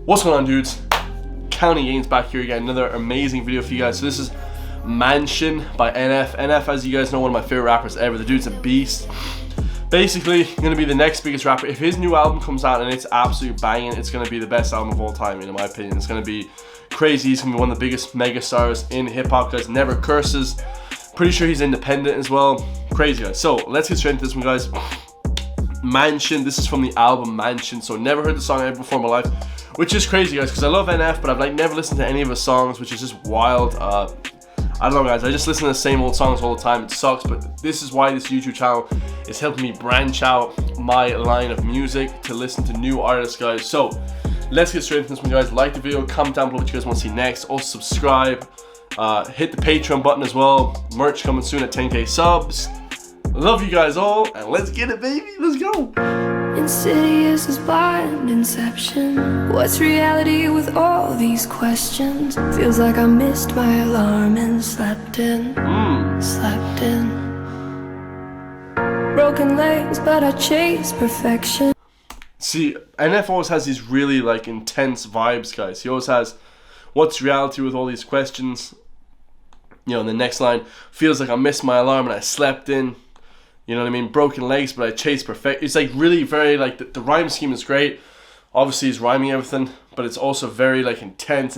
What's going on, dudes? County Gains back here again, another amazing video for you guys. So this is Mansion by NF. NF, as you guys know, one of my favorite rappers ever. The dude's a beast. Basically, gonna be the next biggest rapper. If his new album comes out and it's absolute banging, it's gonna be the best album of all time, in my opinion. It's gonna be crazy. He's gonna be one of the biggest mega stars in hip-hop, guys. Never curses. Pretty sure he's independent as well. Crazy, guys. So let's get straight into this one, guys. Mansion. This is from the album Mansion. So never heard the song ever before in my life, which is crazy, guys, because I love NF, but I've never listened to any of his songs, which is just wild. I don't know, guys, I just listen to the same old songs all the time. It sucks, but this is why this YouTube channel is helping me branch out my line of music to listen to new artists, guys. So let's get straight into this one, guys. Like the video, comment down below what you guys want to see next. Also subscribe, hit the Patreon button as well. Merch coming soon at 10K subs. Love you guys all, and let's get it, baby. Let's go. Insidious is blind inception. What's reality with all these questions? Feels like I missed my alarm and slept in. Slept in. Broken legs, but I chase perfection. See, NF always has these really like intense vibes, guys. He always has, what's reality with all these questions? You know, in the next line, feels like I missed my alarm and I slept in. You know what I mean? Broken legs, but I chase perfect. It's like really very like the rhyme scheme is great. Obviously, he's rhyming everything, but it's also very like intense.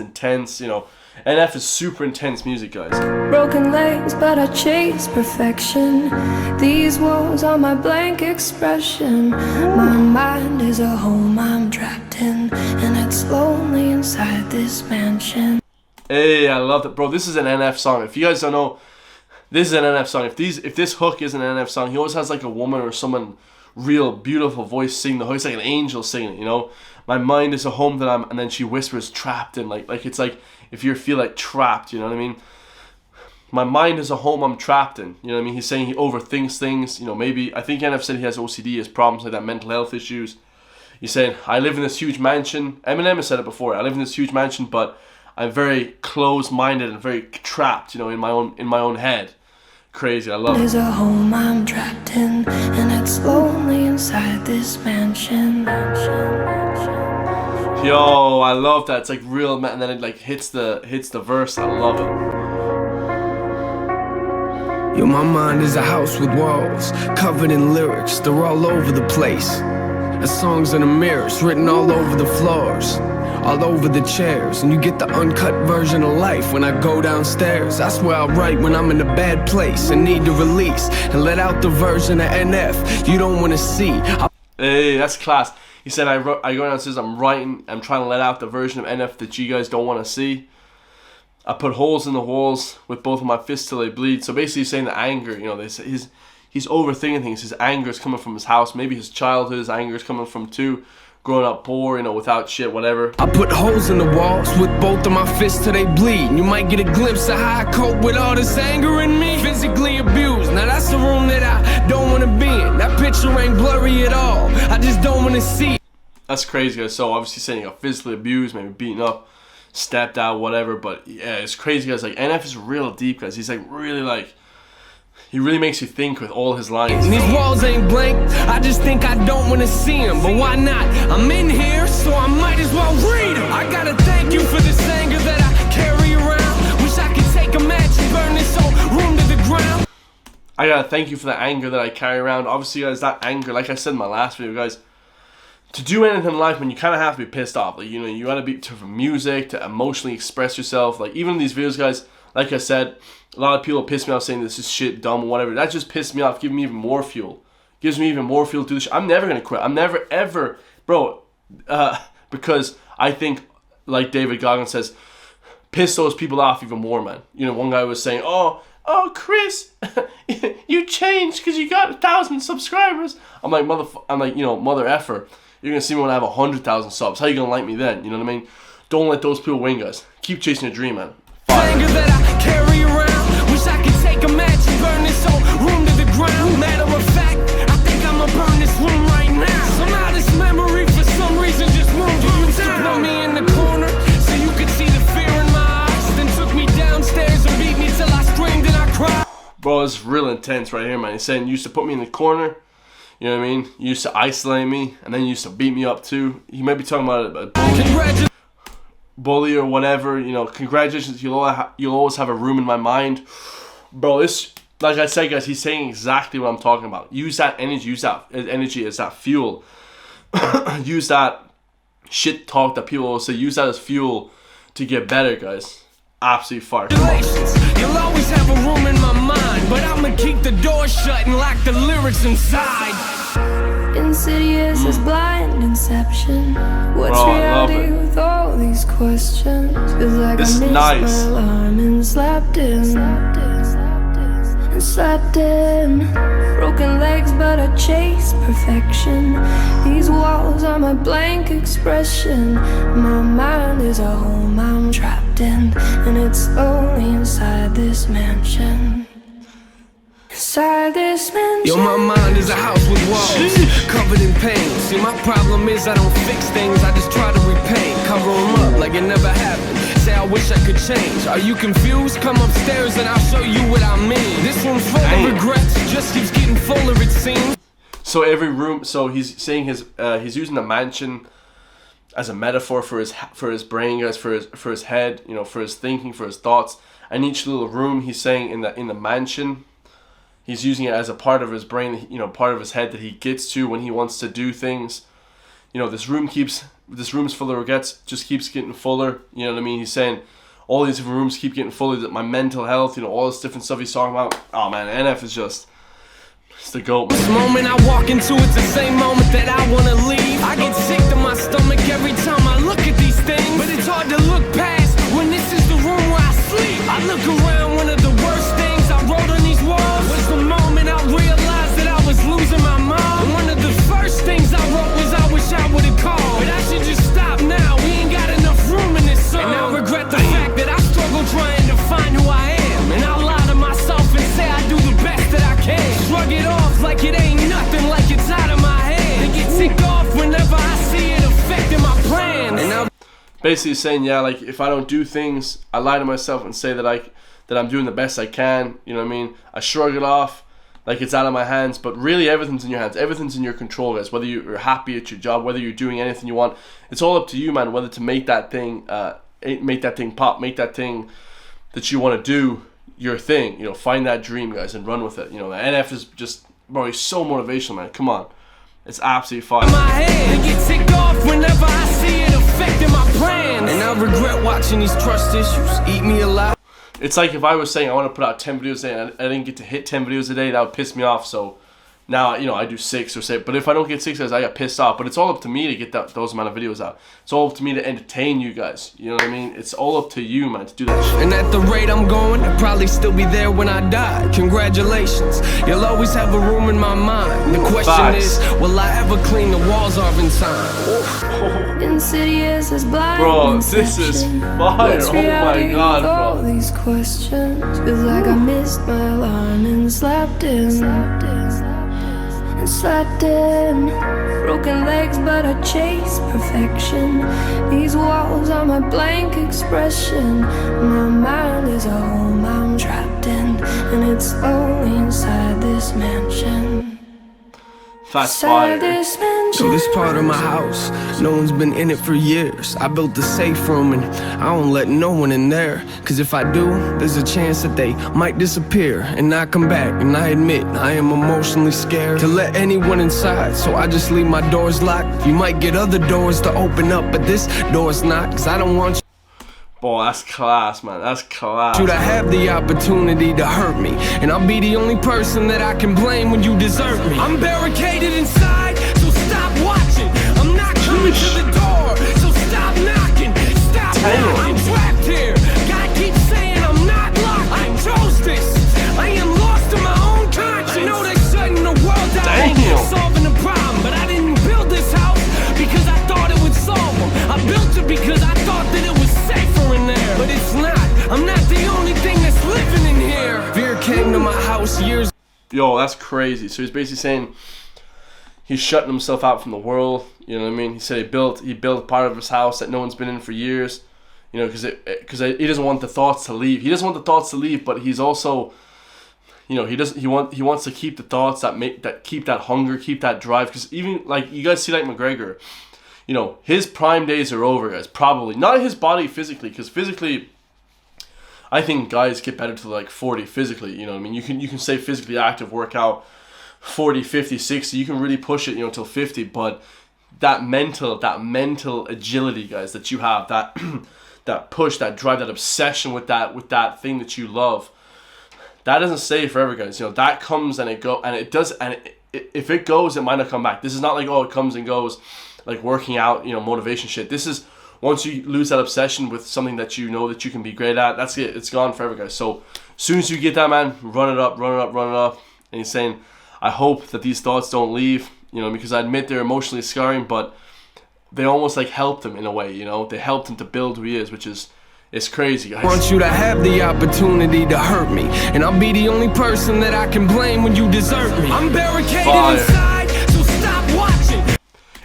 You know, NF is super intense music, guys. Broken legs, but I chase perfection. These walls are my blank expression. My mind is a home I'm trapped in, and it's lonely inside this mansion. Hey, I love that, bro. This is an NF song. If you guys don't know, this is an NF song. If this hook is an NF song, he always has like a woman or someone real beautiful voice singing the hook. It's like an angel singing it, you know. My mind is a home that I'm, and then she whispers trapped in, like it's like if you feel like trapped, you know what I mean. My mind is a home I'm trapped in, you know what I mean. He's saying he overthinks things, you know. Maybe I think NF said he has OCD, has problems like that, mental health issues. He's saying I live in this huge mansion. Eminem has said it before. I live in this huge mansion, but I'm very closed-minded and very trapped, you know, in my own head. Crazy, I love it. There's a home I'm trapped in, and it's lonely inside this mansion. Yo, I love that. It's like real, and then it like hits the verse. I love it. Yo, my mind is a house with walls covered in lyrics. They're all over the place. The songs in the mirrors written all over the floors, all over the chairs, and you get the uncut version of life when I go downstairs. That's where I write when I'm in a bad place and need to release and let out the version of NF you don't want to see. Hey, that's class. He said I go downstairs, I'm writing, I'm trying to let out the version of NF that you guys don't want to see. I put holes in the walls with both of my fists till they bleed. So basically he's saying the anger, you know, he's overthinking things. His anger is coming from his house, maybe his childhood. His anger is coming from too growing up poor, you know, without shit, whatever. I put holes in the walls with both of my fists till they bleed. You might get a glimpse of how I cope with all this anger in me. Physically abused, now that's the room that I don't want to be in. That picture ain't blurry at all, I just don't want to see it. That's crazy, guys. So obviously saying he got physically abused, maybe beaten up, stepped out, whatever. But yeah, it's crazy, guys. Like NF is real deep, guys. He's like really like, he really makes you think with all his lines. And these walls ain't blank, I just think I don't want to see them. But why not? I'm in here, so I might as well read them. I gotta thank you for this anger that I carry around. Wish I could take a match and burn this whole room to the ground. I gotta thank you for the anger that I carry around. Obviously, guys, that anger, like I said in my last video, guys, to do anything in life, man, you kind of have to be pissed off. Like, you know, you gotta be, from music to emotionally express yourself. Like, even in these videos, guys, like I said, a lot of people piss me off saying this is shit, dumb, whatever. That just pissed me off, giving me even more fuel. Gives me even more fuel to do this shit. I'm never gonna quit. I'm never, ever, bro, because I think, like David Goggins says, piss those people off even more, man. You know, one guy was saying, oh, Chris, you changed because you got 1,000 subscribers. I'm like, you know, mother effer. You're gonna see me when I have 100,000 subs. How you gonna like me then? You know what I mean? Don't let those people win, guys. Keep chasing your dream, man. Anger that I carry around. Wish I could take a match and burn this whole room to the ground. Matter of fact, I think I'ma burn this room right now. Somehow this memory for some reason just moved you to put me in the corner so you could see the fear in my eyes. Then took me downstairs and beat me till I screamed and I cried. Bro, it's real intense right here, man. He's saying you used to put me in the corner. You know what I mean? You used to isolate me, and then you used to beat me up too. He might be talking about it, but bully or whatever, you know, congratulations, you'll always have a room in my mind. Bro, this, like I said, guys, he's saying exactly what I'm talking about. Use that energy as that fuel. Use that shit talk that people will say, use that as fuel to get better, guys. Absolutely fire. You'll always have a room in my mind, but I'ma keep the door shut and lock the lyrics inside. Insidious as blind inception. What's Bro, I love reality it. with all these questions? Feels like This is I missed nice. my alarm and slept in. Broken legs, but I chase perfection. These walls are my blank expression. My mind is a home I'm trapped in, and it's only inside this mansion. Inside this mansion. Yo, my mind is a house with walls covered in pain. See, my problem is I don't fix things, I just try to repaint. Cover them up like it never happened. Say I wish I could change. Are you confused? Come upstairs and I'll show you what I mean. This room's full of regrets, just keeps getting fuller it seems. So every room, so he's saying he's using the mansion as a metaphor for his brain, guys, for his head, you know, for his thinking, for his thoughts. And each little room, he's saying in the mansion, he's using it as a part of his brain, you know, part of his head that he gets to when he wants to do things. You know, this room's full of regrets, just keeps getting fuller. You know what I mean? He's saying all these different rooms keep getting fuller. That my mental health, you know, all this different stuff he's talking about. Oh man, NF is just, it's the GOAT, man. This moment I walk into, it's the same moment that I wanna leave. I get sick to my stomach every time I look at these things, but it's hard to look past when this is the room where I sleep. I look around, one of the worst things I wrote on these walls was the moment I realized that I was losing my mom. And one of the first things I wrote was I wish I would've called, but I should just stop now. We ain't got enough room in this song. And I regret the fact that I struggle trying to find who I am, and I lie to myself and say I do the best that I can. Shrug it off like it ain't nothing, like it's out of my head, and get ticked off whenever I see it affecting my plans. And I Basically saying, yeah, like if I don't do things, I lie to myself and say that I'm doing the best I can. You know what I mean? I shrug it off like it's out of my hands, but really everything's in your hands. Everything's in your control, guys. Whether you're happy at your job, whether you're doing anything you want, it's all up to you, man. Whether to make that thing pop, make that thing that you want to do your thing. You know, find that dream, guys, and run with it. You know, the NF is just, bro, he's so motivational, man. Come on. It's absolutely fine. my head and get ticked off whenever I see it affecting my plans. And I regret watching these trust issues eat me alive. It's like if I was saying I want to put out 10 videos a day and I didn't get to hit 10 videos a day, that would piss me off. So now, you know, I do 6 or 7. But if I don't get 6 guys, I get pissed off. But it's all up to me to get those amount of videos out. It's all up to me to entertain you guys. You know what I mean? It's all up to you, man, to do that shit. And at the rate I'm going, I'll probably still be there when I die. Congratulations, you'll always have a room in my mind. The question Facts. is, will I ever clean the walls off in time? Insidious as blind Bro, this is inception. fire. What's Oh my reality God, with all bro. these questions? Feels like I missed my alarm and slept in. Broken legs, but I chase perfection. These walls are my blank expression. My mind is a home I'm trapped in, and it's only inside this mansion. Fast Inside fire. this mansion. So this part of my house, no one's been in it for years. I built the safe room and I don't let no one in there. Cause if I do, there's a chance that they might disappear and not come back. And I admit, I am emotionally scared to let anyone inside, so I just leave my doors locked. You might get other doors to open up, but this door's not. Cause I don't want Boy, that's class, man. That's class. you to have the opportunity to hurt me, and I'll be the only person that I can blame when you desert me. I'm barricaded inside, so stop watching. I'm not coming to the door, so stop knocking. Stop now, I'm trapped here. God keeps saying I'm not locked. I chose this. I am lost in my own conscience. I know they're shutting the world down, Damn. solving the problem, but I didn't build this house because I thought it would solve them. I built it because I thought that it was safer in there, but it's not. I'm not the only thing that's living in here. Fear came to my house years. Yo, that's crazy. So he's basically saying he's shutting himself out from the world. You know what I mean? He said he built part of his house that no one's been in for years. You know, because he doesn't want the thoughts to leave. He doesn't want the thoughts to leave, but he's also, you know, he wants to keep the thoughts that keep that hunger, keep that drive. Because even like you guys see like McGregor, you know, his prime days are over, guys. Probably not his body physically, because physically, I think guys get better to like 40 physically. You know what I mean? You can say physically active, workout 40, 50, 60. You can really push it, you know, till 50. But that mental agility, guys, that you have, that that push, that drive, that obsession with that thing that you love, that doesn't stay forever, guys. You know, that comes and it go, and it does, and if it goes, it might not come back. This is not like, oh, it comes and goes, like working out, you know, motivation shit. This is, once you lose that obsession with something that you know that you can be great at, that's it. It's gone forever, guys. So as soon as you get that, man, run it up. And he's saying, I hope that these thoughts don't leave, you know, because I admit they're emotionally scarring, but they almost like helped him in a way, you know. They helped him to build who he is, which is, it's crazy, guys. I want you to have the opportunity to hurt me, and I'll be the only person that I can blame when you desert me. I'm barricaded inside, so stop watching.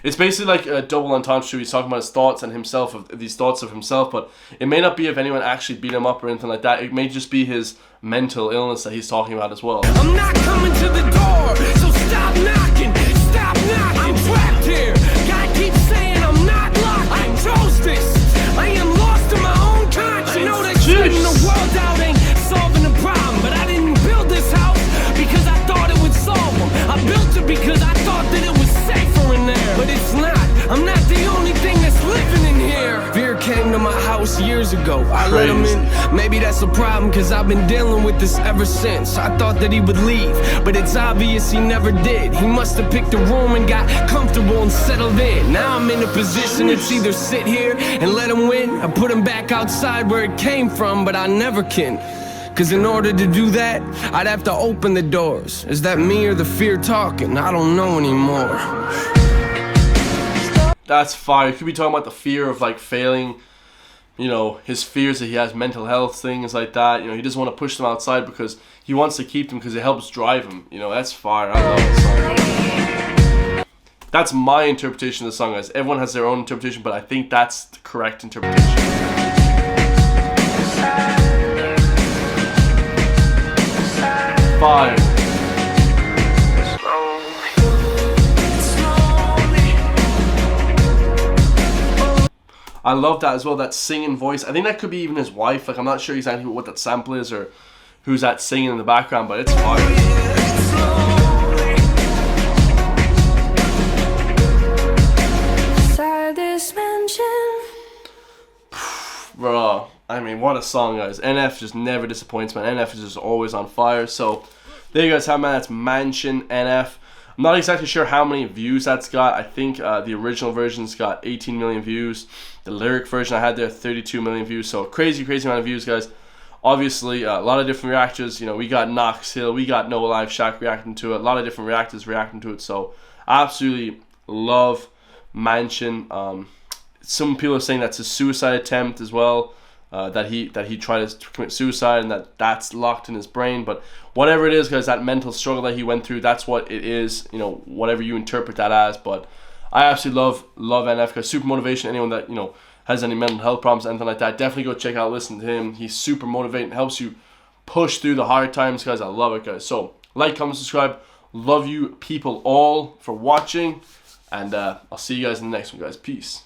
It's basically like a double entendre. He's talking about his thoughts and himself, of these thoughts of himself, but it may not be if anyone actually beat him up or anything like that. It may just be his mental illness that he's talking about as well. I'm not coming to the door, so stop knocking, stop knocking. I'm trapped here. God keeps saying I'm not locked. I chose this. I am lost in my own conscience. I know that shutting the world out ain't solving the problem, but I didn't build this house because I thought it would solve them. I built it because I thought that it was safer in there, but it's not. I'm not the only thing that's living in here. Fear came to my house years ago. I let him in. Maybe that's a problem, cause I've been dealing with this ever since. I thought that he would leave, but it's obvious he never did. He must have picked a room and got comfortable and settled in. Now I'm in a position to either sit here and let him win, or put him back outside where it came from, but I never can. Cause in order to do that, I'd have to open the doors. Is that me or the fear talking? I don't know anymore. That's fire. You could be talking about the fear of like failing, you know, his fears that he has, mental health things like that. You know, he doesn't want to push them outside because he wants to keep them because it helps drive him. You know, that's fire. I love the song. That's my interpretation of the song, guys. Everyone has their own interpretation, but I think that's the correct interpretation. Fire. I love that as well, that singing voice. I think that could be even his wife. Like, I'm not sure exactly what that sample is or who's that singing in the background, but it's fire. Bro, I mean, what a song, guys. NF just never disappoints, man. NF is just always on fire. So there you guys have, man. That's Mansion NF. I'm not exactly sure how many views that's got. I think the original version's got 18 million views. The lyric version I had there, 32 million views. So crazy amount of views, guys. Obviously, a lot of different reactors. You know, we got Knox Hill, we got Noah Live Shack reacting to it. A lot of different reactors reacting to it. So absolutely love Mansion. Some people are saying that's a suicide attempt as well. That he tried to commit suicide and that's locked in his brain. But whatever it is, guys, that mental struggle that he went through, that's what it is. You know, whatever you interpret that as. But I absolutely love NF, guys. Super motivation. Anyone that, you know, has any mental health problems, anything like that, definitely go check out, listen to him. He's super motivating, helps you push through the hard times, guys. I love it, guys. So like, comment, subscribe. Love you people all for watching, and I'll see you guys in the next one, guys. Peace.